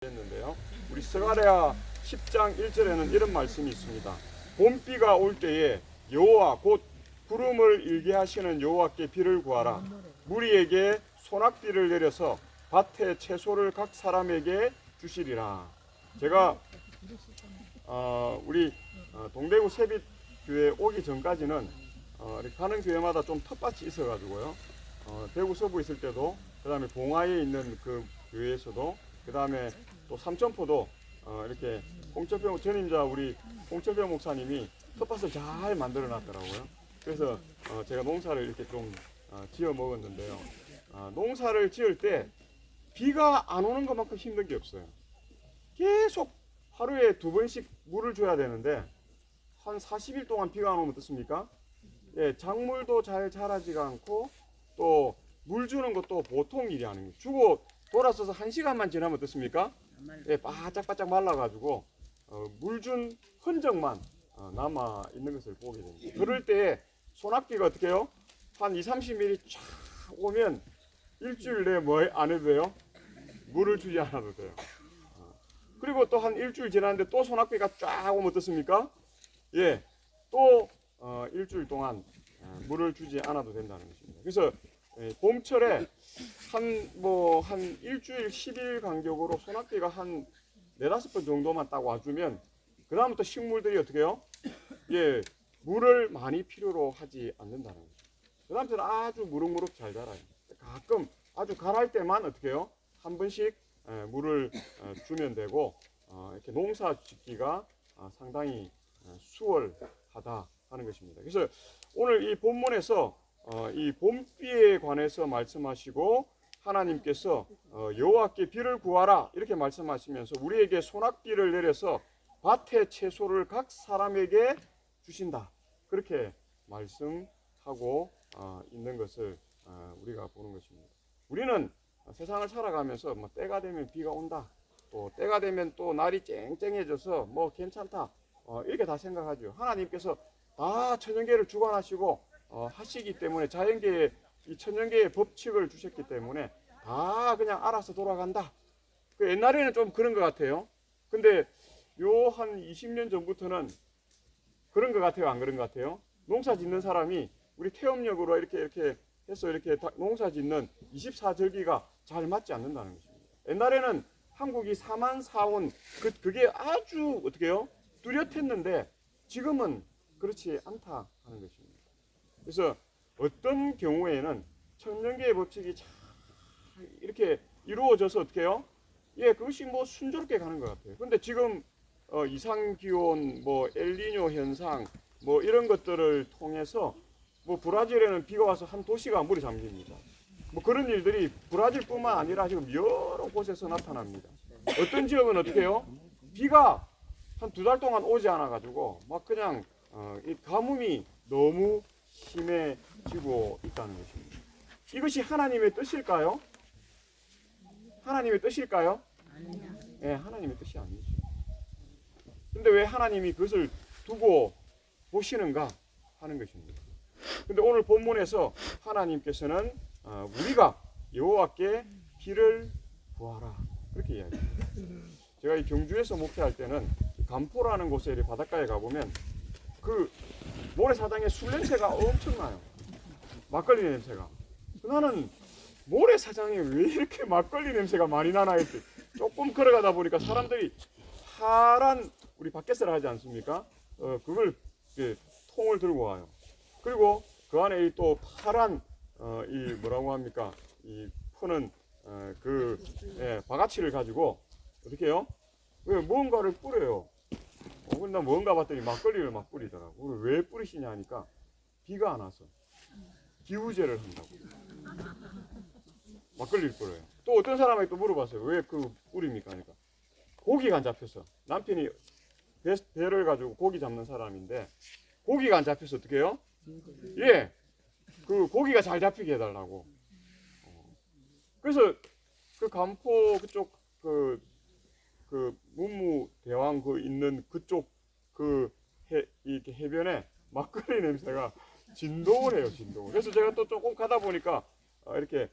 했는데요. 우리 스가랴 10장 1절에는 이런 말씀이 있습니다. 봄비가 올 때에 여호와 곧 구름을 일게 하시는 여호와께 비를 구하라. 무리에게 소낙비를 내려서 밭에 채소를 각 사람에게 주시리라. 제가 우리 동대구 세빛교회 오기 전까지는 이렇게 가는 교회마다 좀 텃밭이 있어가지고요. 대구 서부 있을 때도, 그 다음에 봉화에 있는 그 교회에서도, 그 다음에 또 삼천포도 이렇게 홍철표 전임자 우리 홍철표 목사님이 텃밭을 잘 만들어 놨더라고요. 그래서 제가 농사를 이렇게 좀 지어 먹었는데요. 농사를 지을 때 비가 안 오는 것만큼 힘든 게 없어요. 계속 하루에 2번씩 물을 줘야 되는데 한 40일 동안 비가 안 오면 어떻습니까? 예, 작물도 잘 자라지가 않고 또 물 주는 것도 보통 일이 아닙니다. 주고 돌아서서 1시간만 지나면 어떻습니까? 예, 바짝바짝 말라가지고 물 준 흔적만 남아 있는 것을 보게 됩니다. 그럴 때 소낙비가 어떻게 해요? 한 2-30mm 쫙 오면 일주일 내에 뭐 안 해도 돼요? 물을 주지 않아도 돼요. 그리고 또 한 일주일 지났는데 또 소낙비가 쫙 오면 어떻습니까? 예, 또 일주일 동안 물을 주지 않아도 된다는 것입니다. 그래서 봄철에 한 일주일 10일 간격으로 소낙비가 한 4-5번 정도만 딱 와주면 그 다음부터 식물들이 어떻게 해요? 예, 물을 많이 필요로 하지 않는다는 거죠. 그 다음부터는 아주 무럭무럭 잘 자라요. 가끔 아주 가랄 때만 어떻게 해요? 한 번씩 물을 주면 되고 이렇게 농사 짓기가 상당히 수월하다 하는 것입니다. 그래서 오늘 이 본문에서 이 봄비에 관해서 말씀하시고 하나님께서 여호와께 비를 구하라 이렇게 말씀하시면서 우리에게 소낙비를 내려서 밭의 채소를 각 사람에게 주신다 그렇게 말씀하고 있는 것을 우리가 보는 것입니다. 우리는 세상을 살아가면서 뭐 때가 되면 비가 온다, 또 때가 되면 또 날이 쨍쨍해져서 뭐 괜찮다 이렇게 다 생각하죠. 하나님께서 다 천연계를 주관하시고 하시기 때문에 자연계의 이 천연계의 법칙을 주셨기 때문에 다 그냥 알아서 돌아간다. 그 옛날에는 좀 그런 것 같아요. 근데 요 한 20년 전부터는 그런 것 같아요, 안 그런 것 같아요? 농사 짓는 사람이 우리 태엽력으로 이렇게 해서 이렇게 농사 짓는 24절기가 잘 맞지 않는다는 것입니다. 옛날에는 한국이 사만사온 그게 아주 어떻게 해요? 뚜렷했는데 지금은 그렇지 않다 하는 것입니다. 그래서 어떤 경우에는 천연계의 법칙이 잘 이렇게 이루어져서 어떻게 해요? 예, 그것이 뭐 순조롭게 가는 것 같아요. 근데 지금 이상기온, 뭐 엘니뇨 현상, 뭐 이런 것들을 통해서 뭐 브라질에는 비가 와서 한 도시가 물에 잠깁니다. 뭐 그런 일들이 브라질뿐만 아니라 지금 여러 곳에서 나타납니다. 어떤 지역은 어떻게 해요? 비가 한 2달 동안 오지 않아 가지고 막 그냥 이 가뭄이 너무 심해지고 있다는 것입니다. 이것이 하나님의 뜻일까요? 하나님의 뜻일까요? 아니야. 네, 하나님의 뜻이 아니죠. 근데 왜 하나님이 그것을 두고 보시는가 하는 것입니다. 근데 오늘 본문에서 하나님께서는 우리가 여호와께 비를 구하라 그렇게 이야기합니다. 제가 이 경주에서 목회할 때는 간포라는 곳에 바닷가에 가보면 그 모래사장에 술 냄새가 엄청나요. 막걸리 냄새가. 나는 모래사장에 왜 이렇게 막걸리 냄새가 많이 나나 했지. 조금 걸어가다 보니까 사람들이 파란 우리 밭개살을 하지 않습니까? 그걸 통을 들고 와요. 그리고 그 안에 또 파란 이 뭐라고 합니까? 이 푸는 바가치를 가지고 어떻게 해요? 왜 뭔가를 뿌려요. 근데 나 뭔가 봤더니 막걸리를 막 뿌리더라고. 왜 뿌리시냐 하니까 비가 안 와서 기우제를 한다고. 막걸리를 뿌려요. 또 어떤 사람에게 또 물어봤어요. 왜 그 뿌립니까? 하니까 고기가 안 잡혀서. 남편이 배를 가지고 고기 잡는 사람인데 고기가 안 잡혀서 어떻게 해요? 예, 그 고기가 잘 잡히게 해달라고. 그래서 그 간포 그쪽 그 문무대왕 그 있는 그쪽 이렇게 해변에 막걸리 냄새가 진동을 해요, 진동을. 그래서 제가 또 조금 가다 보니까 이렇게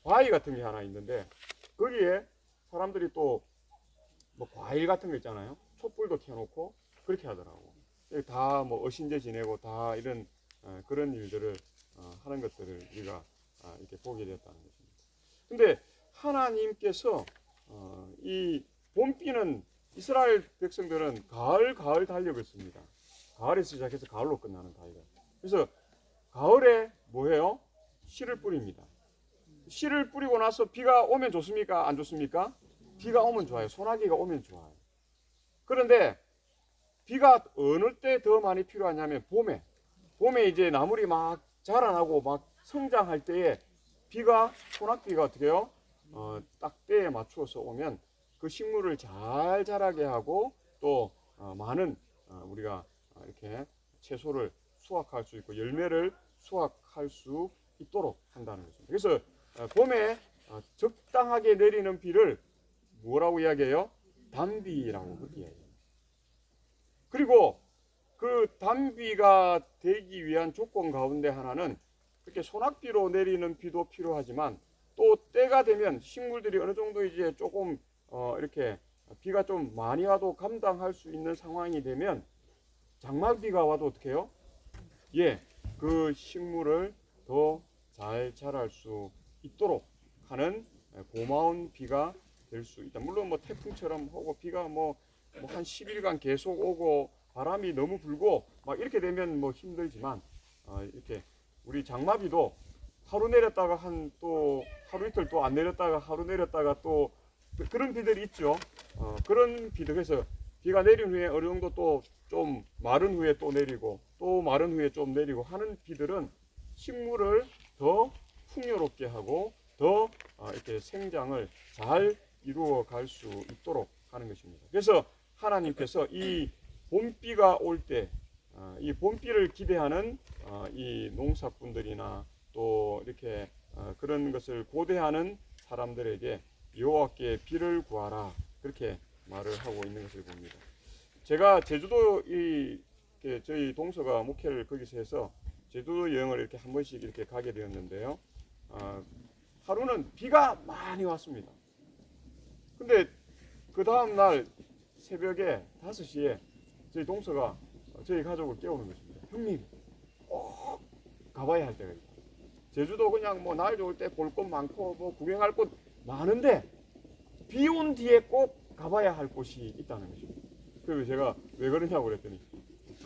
바위 같은 게 하나 있는데 거기에 사람들이 또 뭐 과일 같은 거 있잖아요. 촛불도 켜놓고 그렇게 하더라고. 다 뭐 어신제 지내고 다 이런 그런 일들을 하는 것들을 우리가 이렇게 보게 되었다는 것입니다. 근데 하나님께서 이 봄비는 이스라엘 백성들은 가을 달력을 씁니다. 가을에서 시작해서 가을로 끝나는 달력. 그래서 가을에 뭐해요? 씨를 뿌립니다. 씨를 뿌리고 나서 비가 오면 좋습니까? 안 좋습니까? 비가 오면 좋아요. 소나기가 오면 좋아요. 그런데 비가 어느 때 더 많이 필요하냐면 봄에 이제 나물이 막 자라나고 막 성장할 때에 비가 소낙비가 어떻게 해요? 딱 때에 맞추어서 오면 그 식물을 잘 자라게 하고 또 많은 우리가 이렇게 채소를 수확할 수 있고 열매를 수확할 수 있도록 한다는 것입니다. 그래서 봄에 적당하게 내리는 비를 뭐라고 이야기해요? 단비라고 그렇게 이야기해요. 그리고 그 단비가 되기 위한 조건 가운데 하나는 그렇게 소낙비로 내리는 비도 필요하지만 또 때가 되면 식물들이 어느 정도 이제 조금 이렇게 비가 좀 많이 와도 감당할 수 있는 상황이 되면 장마비가 와도 어떻게 해요? 예, 그 식물을 더 잘 자랄 수 있도록 하는 고마운 비가 될 수 있다. 물론 뭐 태풍처럼 오고 비가 뭐 한 10일간 계속 오고 바람이 너무 불고 막 이렇게 되면 뭐 힘들지만 이렇게 우리 장마비도 하루 내렸다가 또 하루 이틀 또 안 내렸다가 하루 내렸다가 또 그런 비들이 있죠. 그런 비들. 그래서 비가 내린 후에 어느 정도 또 좀 마른 후에 또 내리고 또 마른 후에 좀 내리고 하는 비들은 식물을 더 풍요롭게 하고 더 이렇게 생장을 잘 이루어 갈 수 있도록 하는 것입니다. 그래서 하나님께서 이 봄비가 올 때 이 봄비를 기대하는 이 농사꾼들이나 또 이렇게 그런 것을 고대하는 사람들에게 여호와께 비를 구하라 그렇게 말을 하고 있는 것을 봅니다. 제가 제주도 저희 동서가 목회를 거기서 해서 제주도 여행을 이렇게 한 번씩 이렇게 가게 되었는데요. 하루는 비가 많이 왔습니다. 근데 그 다음 날 새벽에 5시에 저희 동서가 저희 가족을 깨우는 것입니다. 형님, 꼭 가봐야 할 때가 있다. 제주도 그냥 뭐 날 좋을 때 볼 곳 많고 뭐 구경할 곳 많은데 비 온 뒤에 꼭 가봐야 할 곳이 있다는 것입니다. 그래서 제가 왜 그러냐고 그랬더니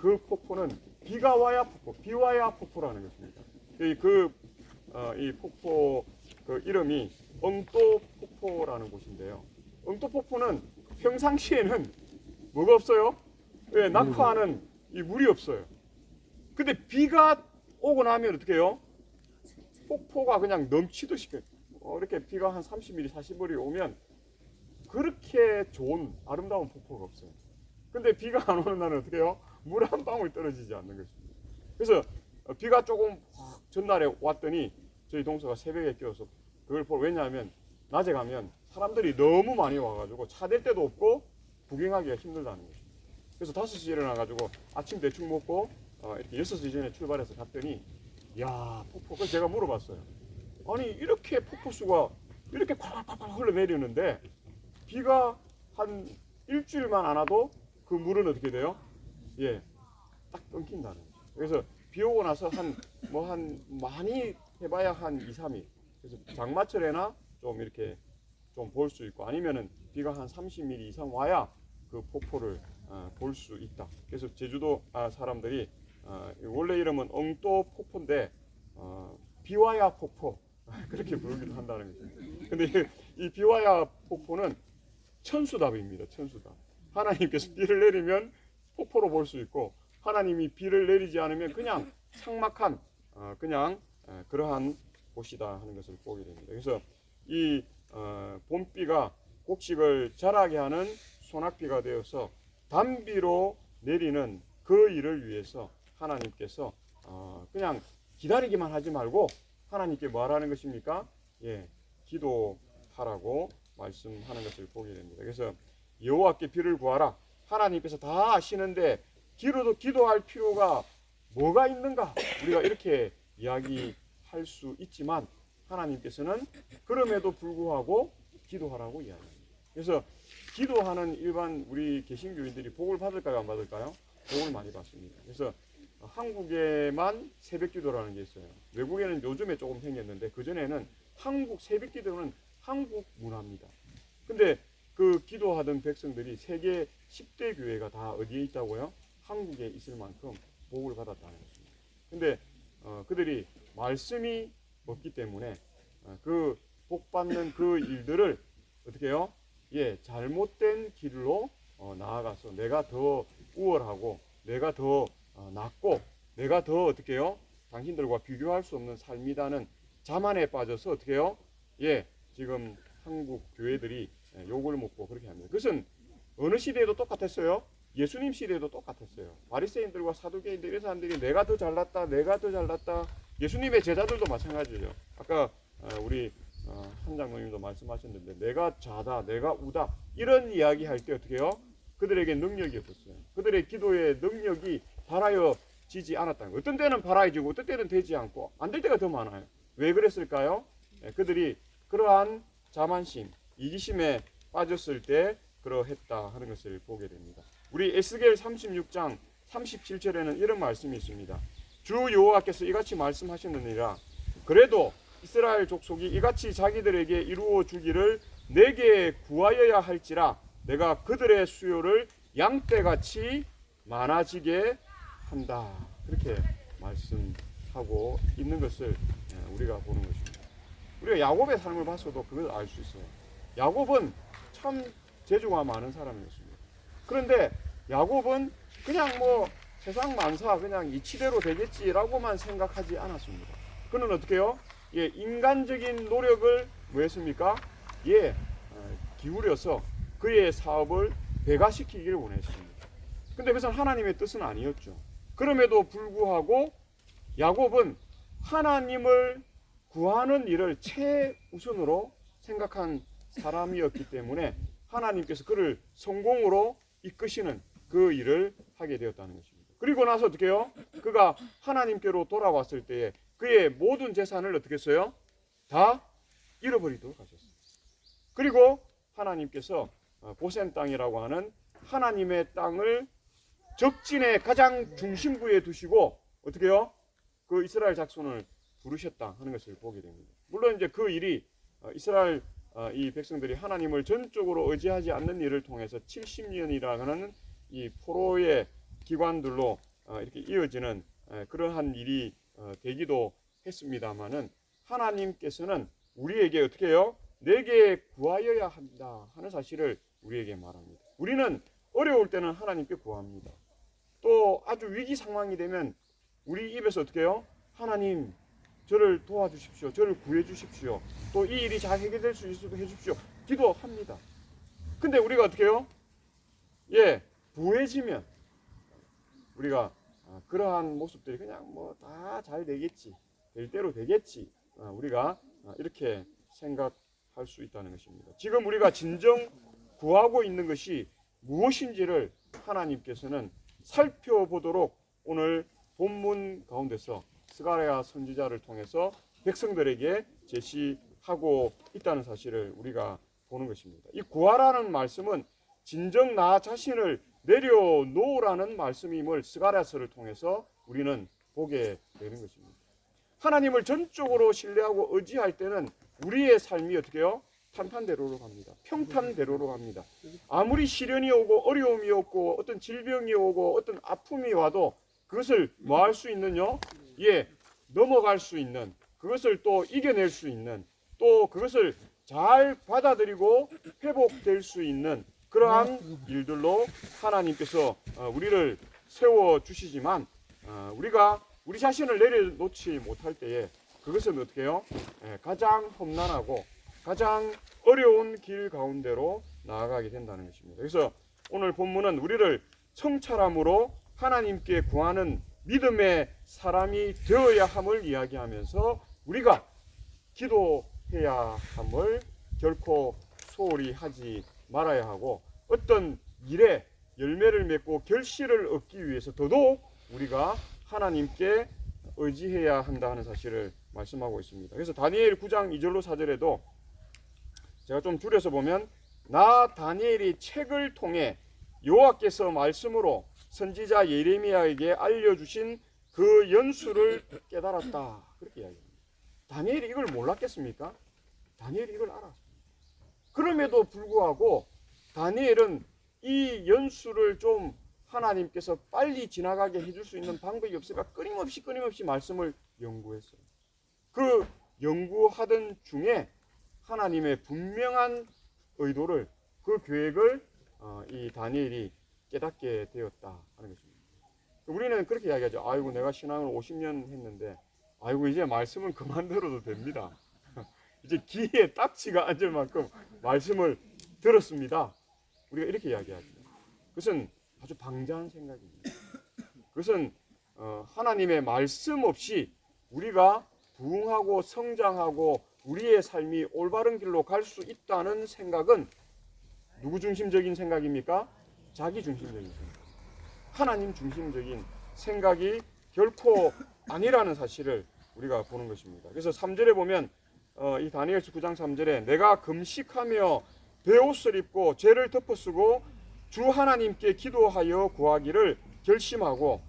그 폭포는 비가 와야 폭포, 비 와야 폭포라는 것입니다. 이 폭포 그 이름이 엉또 폭포라는 곳인데요. 엉또 폭포는 평상시에는 뭐가 없어요? 예, 낙하하는 이 물이 없어요. 근데 비가 오고 나면 어떻게 해요? 폭포가 그냥 넘치듯이 이렇게 비가 한 30mm, 40mm 오면 그렇게 좋은 아름다운 폭포가 없어요. 근데 비가 안 오는 날은 어떻게 해요? 물 한 방울 떨어지지 않는 것입니다. 그래서 비가 조금 전날에 왔더니 저희 동서가 새벽에 깨워서 그걸 보러, 왜냐하면 낮에 가면 사람들이 너무 많이 와가지고 차 댈 데도 없고 구경하기가 힘들다는 거죠. 그래서 5시에 일어나가지고 아침 대충 먹고 이렇게 6시 전에 출발해서 갔더니 야 폭포. 그래서 제가 물어봤어요. 아니 이렇게 폭포수가 이렇게 콸콸콸 흘러내리는데 비가 한 일주일만 안 와도 그 물은 어떻게 돼요? 예, 딱 끊긴다는 거죠. 그래서 비 오고 나서 한 많이 해봐야 한 2, 3일. 그래서 장마철에나 좀 이렇게 좀 볼 수 있고 아니면은 비가 한 30mm 이상 와야 그 폭포를 볼 수 있다. 그래서 제주도 사람들이 원래 이름은 엉또 폭포인데 비와야 폭포 그렇게 부르기도 한다는 거죠. 근데 이 비와야 폭포는 천수답입니다. 천수답. 하나님께서 비를 내리면 폭포로 볼 수 있고 하나님이 비를 내리지 않으면 그냥 삭막한 그냥 그러한 곳이다 하는 것을 보게 됩니다. 그래서 이 봄비가 곡식을 자라게 하는 소낙비가 되어서 단비로 내리는 그 일을 위해서 하나님께서 그냥 기다리기만 하지 말고 하나님께 뭐 하라는 것입니까? 예, 기도하라고 말씀하는 것을 보게 됩니다. 그래서 여호와께 비를 구하라. 하나님께서 다 아시는데 기도할 필요가 뭐가 있는가? 우리가 이렇게 이야기할 수 있지만 하나님께서는 그럼에도 불구하고 기도하라고 이야기합니다. 그래서 기도하는 일반 우리 개신교인들이 복을 받을까요, 안 받을까요? 복을 많이 받습니다. 그래서 한국에만 새벽기도라는 게 있어요. 외국에는 요즘에 조금 생겼는데 그전에는 한국 새벽기도는 한국 문화입니다. 근데 그 기도하던 백성들이 세계 10대 교회가 다 어디에 있다고요? 한국에 있을 만큼 복을 받았다는 것입니다. 근데 그들이 말씀이 없기 때문에 그 복받는 그 일들을 어떻게 해요? 예, 잘못된 길로 나아가서 내가 더 우월하고 내가 더 낫고 내가 더 어떻게 해요? 당신들과 비교할 수 없는 삶이라는 자만에 빠져서 어떻게 해요? 예, 지금 한국 교회들이 욕을 먹고 그렇게 합니다. 그것은 어느 시대에도 똑같았어요. 예수님 시대에도 똑같았어요. 바리새인들과 사두개인들 이런 사람들이 내가 더 잘났다, 내가 더 잘났다. 예수님의 제자들도 마찬가지예요. 아까 우리 한 장로님도 말씀하셨는데 내가 좌다, 내가 우다 이런 이야기 할 때 어떻게 해요? 그들에게 능력이 없었어요. 그들의 기도의 능력이 발하여지지 않았다는 거예요. 어떤 때는 발하여지고 어떤 때는 되지 않고 안 될 때가 더 많아요. 왜 그랬을까요? 그들이 그러한 자만심, 이기심에 빠졌을 때 그러했다 하는 것을 보게 됩니다. 우리 에스겔 36장 37절에는 이런 말씀이 있습니다. 주 여호와께서 이같이 말씀하셨느니라. 그래도 이스라엘 족속이 이같이 자기들에게 이루어 주기를 내게 구하여야 할지라 내가 그들의 수요를 양떼같이 많아지게 한다. 그렇게 말씀하고 있는 것을 우리가 보는 것입니다. 우리가 야곱의 삶을 봐서도 그걸 알 수 있어요. 야곱은 참 재주가 많은 사람이었습니다. 그런데 야곱은 그냥 뭐 세상 만사 그냥 이치대로 되겠지라고만 생각하지 않았습니다. 그는 어떻게 해요? 예, 인간적인 노력을 뭐 했습니까? 예, 기울여서 그의 사업을 배가시키기를 원했습니다. 근데 그것은 하나님의 뜻은 아니었죠. 그럼에도 불구하고 야곱은 하나님을 구하는 일을 최우선으로 생각한 사람이었기 때문에 하나님께서 그를 성공으로 이끄시는 그 일을 하게 되었다는 것입니다. 그리고 나서 어떻게 해요? 그가 하나님께로 돌아왔을 때에 그의 모든 재산을 어떻게 했어요? 다 잃어버리도록 하셨어요. 그리고 하나님께서 고센 땅이라고 하는 하나님의 땅을 적진의 가장 중심부에 두시고 어떻게 해요? 그 이스라엘 작손을 부르셨다 하는 것을 보게 됩니다. 물론 이제 그 일이 이스라엘 이 백성들이 하나님을 전적으로 의지하지 않는 일을 통해서 70년이라는 이 포로의 기관들로 이렇게 이어지는 그러한 일이 되기도 했습니다만은 하나님께서는 우리에게 어떻게 해요? 내게 구하여야 한다 하는 사실을 우리에게 말합니다. 우리는 어려울 때는 하나님께 구합니다. 또 아주 위기 상황이 되면 우리 입에서 어떻게 해요? 하나님 저를 도와주십시오. 저를 구해 주십시오. 또 이 일이 잘 해결될 수 있도록 해주십시오. 기도합니다. 근데 우리가 어떻게 해요? 예, 부해지면 우리가 그러한 모습들이 그냥 뭐 다 잘 되겠지, 될 대로 되겠지, 우리가 이렇게 생각할 수 있다는 것입니다. 지금 우리가 진정 구하고 있는 것이 무엇인지를 하나님께서는 살펴보도록 오늘 본문 가운데서 스가랴 선지자를 통해서 백성들에게 제시하고 있다는 사실을 우리가 보는 것입니다. 이 구하라는 말씀은 진정 나 자신을 내려놓으라는 말씀임을 스가랴서를 통해서 우리는 보게 되는 것입니다. 하나님을 전적으로 신뢰하고 의지할 때는 우리의 삶이 어떻게 해요? 탄탄대로로 갑니다. 평탄대로로 갑니다. 아무리 시련이 오고 어려움이 오고 어떤 질병이 오고 어떤 아픔이 와도 그것을 뭐 할 수 있느냐? 예, 넘어갈 수 있는, 그것을 또 이겨낼 수 있는, 또 그것을 잘 받아들이고 회복될 수 있는 그러한 일들로 하나님께서 우리를 세워주시지만 우리가 우리 자신을 내려놓지 못할 때에 그것은 어떻게 해요? 가장 험난하고 가장 어려운 길 가운데로 나아가게 된다는 것입니다. 그래서 오늘 본문은 우리를 성찰함으로 하나님께 구하는 믿음의 사람이 되어야 함을 이야기하면서 우리가 기도해야 함을 결코 소홀히 하지 말아야 하고 어떤 일에 열매를 맺고 결실을 얻기 위해서 더더욱 우리가 하나님께 의지해야 한다 하는 사실을 말씀하고 있습니다. 그래서 다니엘 9장 2절로 4절에도 제가 좀 줄여서 보면 나 다니엘이 책을 통해 여호와께서 말씀으로 선지자 예레미야에게 알려주신 그 연수를 깨달았다. 그렇게 이야기합니다. 다니엘이 이걸 몰랐겠습니까? 다니엘이 이걸 알았습니다. 그럼에도 불구하고 다니엘은 이 연수를 좀 하나님께서 빨리 지나가게 해줄 수 있는 방법이 없을까 끊임없이 말씀을 연구했어요. 그 연구하던 중에 하나님의 분명한 의도를, 그 계획을 이 다니엘이 깨닫게 되었다 하는 것입니다. 우리는 그렇게 이야기하죠. 아이고 내가 신앙을 50년 했는데 아이고 이제 말씀은 그만 들어도 됩니다. 이제 귀에 딱지가 앉을 만큼 말씀을 들었습니다. 우리가 이렇게 이야기합니다. 그것은 아주 방자한 생각입니다. 그것은 하나님의 말씀 없이 우리가 부흥하고 성장하고 우리의 삶이 올바른 길로 갈 수 있다는 생각은 누구 중심적인 생각입니까? 자기 중심적인 생각. 하나님 중심적인 생각이 결코 아니라는 사실을 우리가 보는 것입니다. 그래서 3절에 보면 이 다니엘서 9장 3절에 내가 금식하며 베옷을 입고 죄를 덮어쓰고 주 하나님께 기도하여 구하기를 결심하고,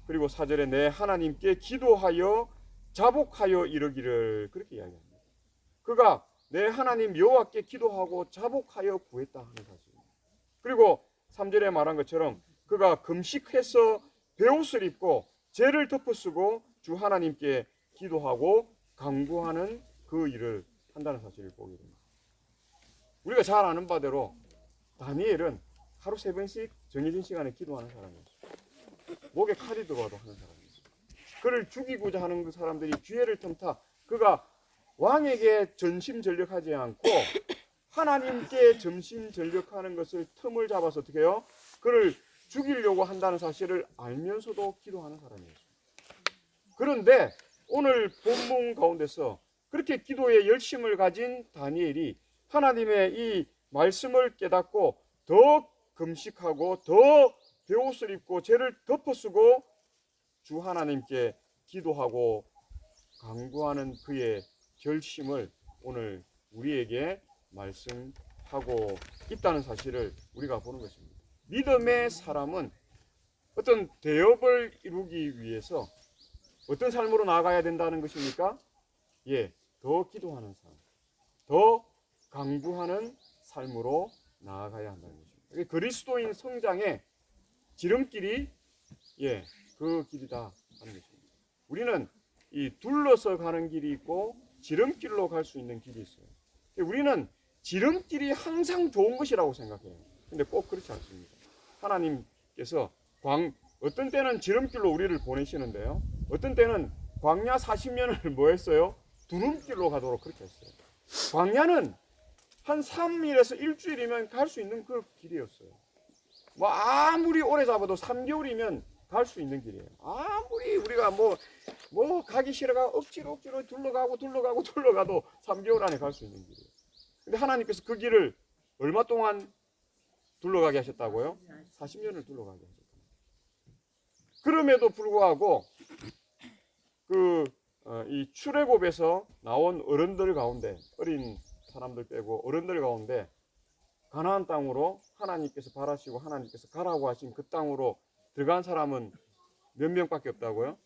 그리고 4절에 내 하나님께 기도하여 자복하여 이르기를, 그렇게 이야기합니다. 그가 내 하나님 여호와께 기도하고 자복하여 구했다 하는 사실입니다. 그리고 3절에 말한 것처럼 그가 금식해서 베옷을 입고 죄를 덮어쓰고 주 하나님께 기도하고 간구하는 그 일을 한다는 사실을 보게 됩니다. 우리가 잘 아는 바대로 다니엘은 하루 3번씩 정해진 시간에 기도하는 사람이었어요. 목에 칼이 들어와도 하는 사람이었어요. 그를 죽이고자 하는 그 사람들이 기회를 틈타 그가 왕에게 전심전력하지 않고 하나님께 전심전력하는 것을 틈을 잡아서 어떻게 해요? 그를 죽이려고 한다는 사실을 알면서도 기도하는 사람이었어요. 그런데 오늘 본문 가운데서 그렇게 기도에 열심을 가진 다니엘이 하나님의 이 말씀을 깨닫고 더 금식하고 더 베옷을 입고 죄를 덮어쓰고 주 하나님께 기도하고 간구하는 그의 결심을 오늘 우리에게 말씀하고 있다는 사실을 우리가 보는 것입니다. 믿음의 사람은 어떤 대업을 이루기 위해서 어떤 삶으로 나아가야 된다는 것입니까? 더 기도하는 삶, 더 간구하는 삶으로 나아가야 한다는 것입니다. 그리스도인 성장의 지름길이 그 길이다 하는 것입니다. 우리는 이 둘러서 가는 길이 있고 지름길로 갈 수 있는 길이 있어요. 우리는 지름길이 항상 좋은 것이라고 생각해요. 근데 꼭 그렇지 않습니다. 하나님께서 어떤 때는 지름길로 우리를 보내시는데요, 어떤 때는 광야 40년을 뭐 했어요? 두름길로 가도록 그렇게 했어요. 광야는 한 3일에서 일주일이면 갈 수 있는 그 길이었어요. 뭐 아무리 오래 잡아도 3개월이면 갈 수 있는 길이에요. 아무리 우리가 뭐 가기 싫어가 억지로 둘러가도 3개월 안에 갈 수 있는 길이에요. 근데 하나님께서 그 길을 얼마 동안 둘러가게 하셨다고요? 40년을 둘러가게 하셨다. 그럼에도 불구하고 이 출애굽에서 나온 어른들 가운데, 어린 사람들 빼고 어른들 가운데 가나안 땅으로 하나님께서 바라시고 하나님께서 가라고 하신 그 땅으로 들어간 사람은 몇 명밖에 없다고요?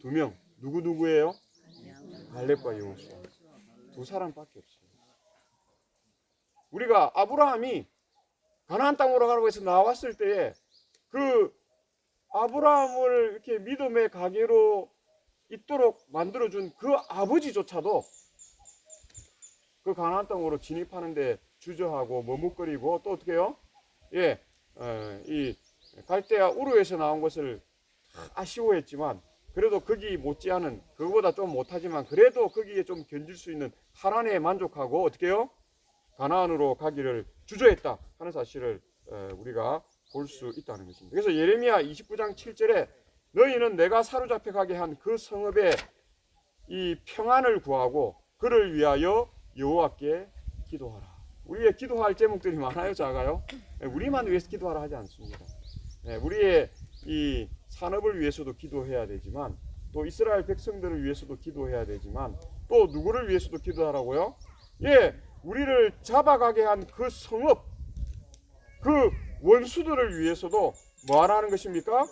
2명. 누구예요? 갈렙과 여호수아. 2사람밖에 없어요. 우리가 아브라함이 가나안 땅으로 가라고 해서 나왔을 때에 그 아브라함을 이렇게 믿음의 가게로 있도록 만들어준 그 아버지조차도 그 가나안 땅으로 진입하는데 주저하고 머뭇거리고, 또 어떻게 해요? 이 갈대아 우르에서 나온 것을 아쉬워했지만 그래도 거기 못지않은, 그거보다 좀 못하지만 그래도 거기에 좀 견딜 수 있는 하란에 만족하고 어떻게 해요? 가나안으로 가기를 주저했다 하는 사실을 우리가 볼 수 있다는 것입니다. 그래서 예레미야 29장 7절에 너희는 내가 사로잡혀 가게 한 그 성읍에 이 평안을 구하고 그를 위하여 여호와께 기도하라. 우리의 기도할 제목들이 많아요, 작아요? 우리만 위해서 기도하라 하지 않습니다. 우리의 이 산업을 위해서도 기도해야 되지만, 또 이스라엘 백성들을 위해서도 기도해야 되지만, 또 누구를 위해서도 기도하라고요? 우리를 잡아가게 한 그 성읍, 그 원수들을 위해서도 뭐 하라는 것입니까?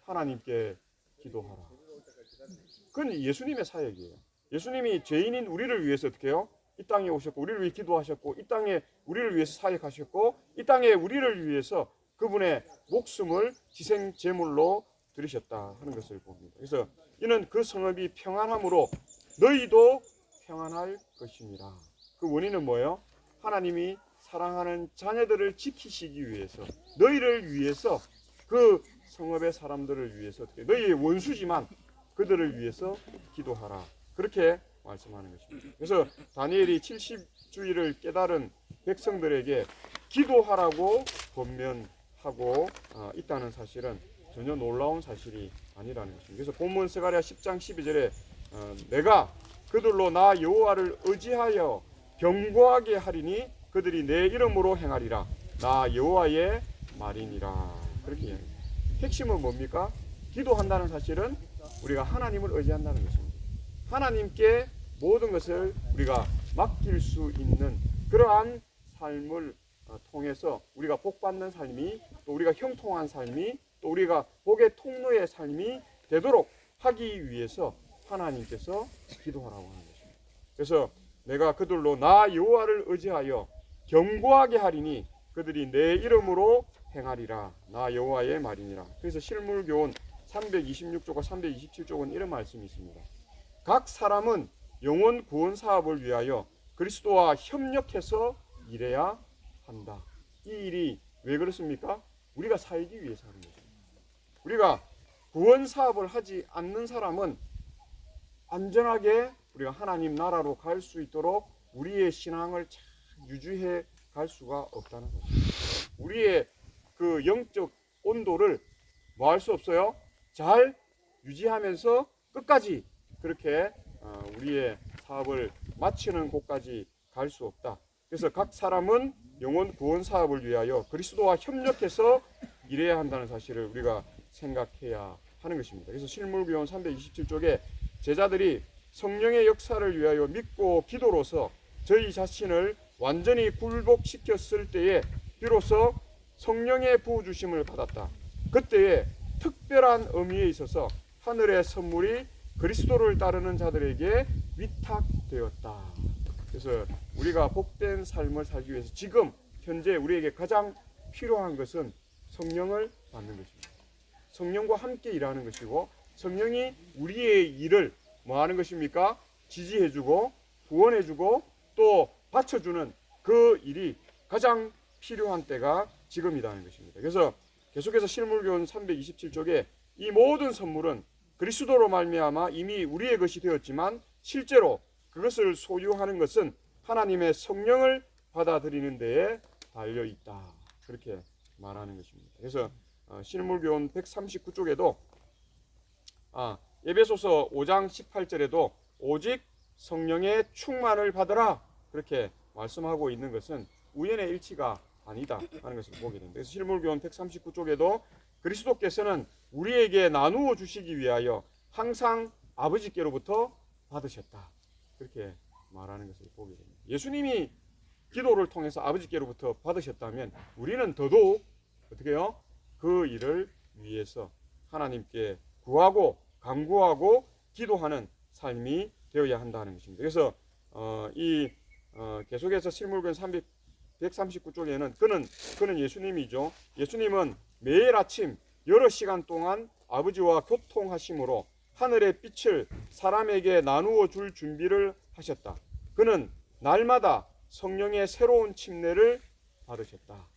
하나님께 기도하라. 그건 예수님의 사역이에요. 예수님이 죄인인 우리를 위해서 어떻게 해요? 이 땅에 오셨고 우리를 위해 기도하셨고 이 땅에 우리를 위해서 사역하셨고 이 땅에 우리를 위해서 그분의 목숨을 희생 제물로 드리셨다 하는 것을 봅니다. 그래서 이는 그 성읍이 평안함으로 너희도 평안할 것입니다. 그 원인은 뭐예요? 하나님이 사랑하는 자녀들을 지키시기 위해서 너희를 위해서 그 성읍의 사람들을 위해서 어떻게 너희의 원수지만 그들을 위해서 기도하라. 그렇게 말씀하는 것입니다. 그래서 다니엘이 70주일을 깨달은 백성들에게 기도하라고 권면하고 있다는 사실은 전혀 놀라운 사실이 아니라는 것입니다. 그래서 본문 스가랴 10장 12절에 내가 그들로 나 여호와를 의지하여 견고하게 하리니 그들이 내 이름으로 행하리라. 나 여호와의 말이니라. 그렇게 이야기합니다. 핵심은 뭡니까? 기도한다는 사실은 우리가 하나님을 의지한다는 것입니다. 하나님께 모든 것을 우리가 맡길 수 있는 그러한 삶을 통해서 우리가 복받는 삶이 또 우리가 형통한 삶이 또 우리가 복의 통로의 삶이 되도록 하기 위해서 하나님께서 기도하라고 하는 것입니다. 그래서 내가 그들로 나 여호와를 의지하여 견고하게 하리니 그들이 내 이름으로 행하리라. 나 여호와의 말이니라. 그래서 실물교훈 326조가 327쪽은 이런 말씀이 있습니다. 각 사람은 영혼 구원 사업을 위하여 그리스도와 협력해서 일해야 한다. 이 일이 왜 그렇습니까? 우리가 살기 위해서 하는 거죠. 우리가 구원 사업을 하지 않는 사람은 안전하게 우리가 하나님 나라로 갈 수 있도록 우리의 신앙을 잘 유지해 갈 수가 없다는 거죠. 우리의 그 영적 온도를 뭐 할 수 없어요? 잘 유지하면서 끝까지 그렇게 우리의 사업을 마치는 곳까지 갈 수 없다. 그래서 각 사람은 영혼 구원 사업을 위하여 그리스도와 협력해서 일해야 한다는 사실을 우리가 생각해야 하는 것입니다. 그래서 실물교훈 327쪽에 제자들이 성령의 역사를 위하여 믿고 기도로서 저희 자신을 완전히 굴복시켰을 때에 비로소 성령의 부어주심을 받았다. 그때에 특별한 의미에 있어서 하늘의 선물이 그리스도를 따르는 자들에게 위탁되었다. 그래서 우리가 복된 삶을 살기 위해서 지금 현재 우리에게 가장 필요한 것은 성령을 받는 것입니다. 성령과 함께 일하는 것이고 성령이 우리의 일을 뭐 하는 것입니까? 지지해주고 구원해주고 또 받쳐주는 그 일이 가장 필요한 때가 지금이라는 것입니다. 그래서 계속해서 실물교훈 327쪽에 이 모든 선물은 그리스도로 말미암아 이미 우리의 것이 되었지만 실제로 그것을 소유하는 것은 하나님의 성령을 받아들이는 데에 달려 있다. 그렇게 말하는 것입니다. 그래서 실물교훈 139쪽에도 에베소서 5장 18절에도 오직 성령의 충만을 받으라 그렇게 말씀하고 있는 것은 우연의 일치가 아니다 하는 것을 보게 됩니다. 그래서 실물교훈 139쪽에도 그리스도께서는 우리에게 나누어 주시기 위하여 항상 아버지께로부터 받으셨다 그렇게 말하는 것을 보게 됩니다. 예수님이 기도를 통해서 아버지께로부터 받으셨다면 우리는 더더욱 어떻게 해요? 그 일을 위해서 하나님께 구하고 간구하고 기도하는 삶이 되어야 한다는 것입니다. 그래서 계속해서 실물교훈 139쪽에는 그는 예수님이죠. 예수님은 매일 아침 여러 시간 동안 아버지와 교통하심으로 하늘의 빛을 사람에게 나누어 줄 준비를 하셨다. 그는 날마다 성령의 새로운 침례를 받으셨다.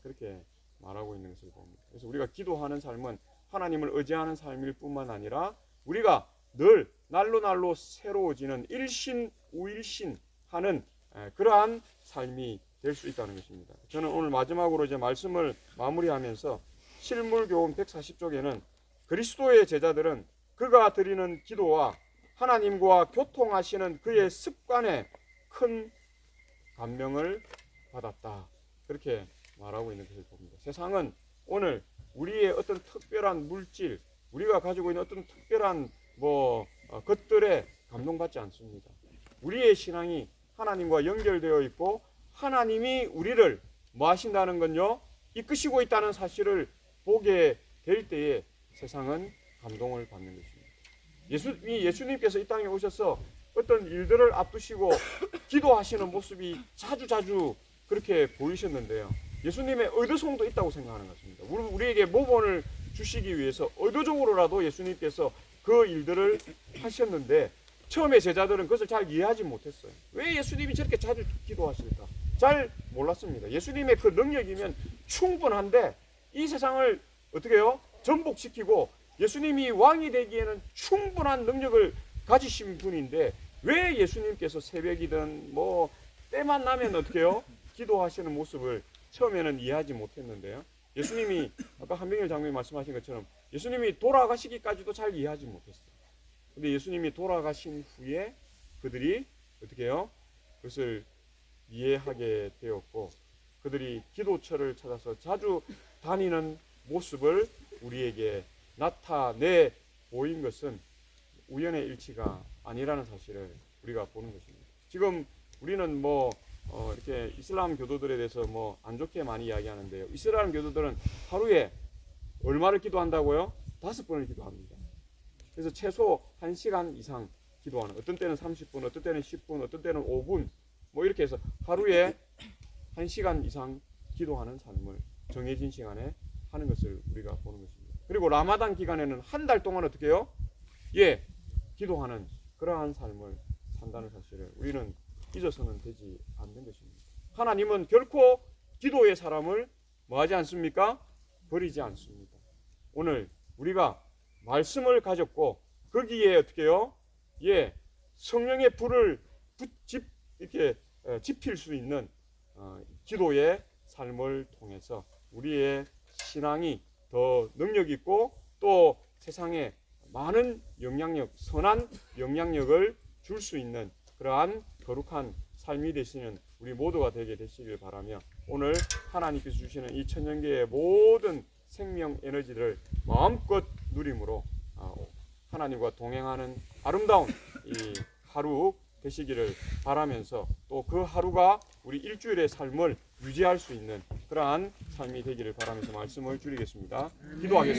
그렇게 말하고 있는 것을 봅니다. 그래서 우리가 기도하는 삶은 하나님을 의지하는 삶일 뿐만 아니라 우리가 늘 날로 새로워지는 일신우일신하는 그러한 삶이 될 수 있다는 것입니다. 저는 오늘 마지막으로 이제 말씀을 마무리하면서 실물교훈 140쪽에는 그리스도의 제자들은 그가 드리는 기도와 하나님과 교통하시는 그의 습관에 큰 감명을 받았다. 그렇게 말하고 있는 것을 봅니다. 세상은 오늘 우리의 어떤 특별한 물질, 우리가 가지고 있는 어떤 특별한 것들에 감동받지 않습니다. 우리의 신앙이 하나님과 연결되어 있고 하나님이 우리를 뭐 하신다는 건요? 이끄시고 있다는 사실을 보게 될 때에 세상은 감동을 받는 것입니다. 예수님께서 이 땅에 오셔서 어떤 일들을 앞두시고 기도하시는 모습이 자주 그렇게 보이셨는데요. 예수님의 의도성도 있다고 생각하는 것입니다. 우리에게 모범을 주시기 위해서 의도적으로라도 예수님께서 그 일들을 하셨는데 처음에 제자들은 그것을 잘 이해하지 못했어요. 왜 예수님이 저렇게 자주 기도하실까? 잘 몰랐습니다. 예수님의 그 능력이면 충분한데 이 세상을 어떻게 해요? 전복시키고 예수님이 왕이 되기에는 충분한 능력을 가지신 분인데 왜 예수님께서 새벽이든 뭐 때만 나면 어떻게 해요? 기도하시는 모습을 처음에는 이해하지 못했는데요. 예수님이 아까 한병일 장로님 말씀하신 것처럼 예수님이 돌아가시기까지도 잘 이해하지 못했어요. 근데 예수님이 돌아가신 후에 그들이 어떻게 해요? 그것을 이해하게 되었고 그들이 기도처를 찾아서 자주 다니는 모습을 우리에게 나타내 보인 것은 우연의 일치가 아니라는 사실을 우리가 보는 것입니다. 지금 우리는 이렇게 이슬람 교도들에 대해서 안 좋게 많이 이야기하는데요. 이슬람 교도들은 하루에 얼마를 기도한다고요? 5번을 기도합니다. 그래서 최소 1시간 이상 기도하는, 어떤 때는 30분, 어떤 때는 10분, 어떤 때는 5분, 이렇게 해서 하루에 1시간 이상 기도하는 삶을 정해진 시간에 하는 것을 우리가 보는 것입니다. 그리고 라마단 기간에는 한 달 동안 어떻게 해요? 기도하는 그러한 삶을 산다는 사실을 우리는 잊어서는 되지 않는 것입니다. 하나님은 결코 기도의 사람을 뭐하지 않습니까? 버리지 않습니다. 오늘 우리가 말씀을 가졌고 거기에 어떻게 해요? 성령의 불을 이렇게 지필 수 있는 기도의 삶을 통해서 우리의 신앙이 더 능력 있고 또 세상에 많은 영향력, 선한 영향력을 줄 수 있는 그러한 거룩한 삶이 되시는 우리 모두가 되게 되시길 바라며 오늘 하나님께서 주시는 이 천년계의 모든 생명 에너지를 마음껏 누림으로 하나님과 동행하는 아름다운 이 하루 되시기를 바라면서 또 그 하루가 우리 일주일의 삶을 유지할 수 있는 그러한 삶이 되기를 바라면서 말씀을 줄이겠습니다. 기도하겠습니다.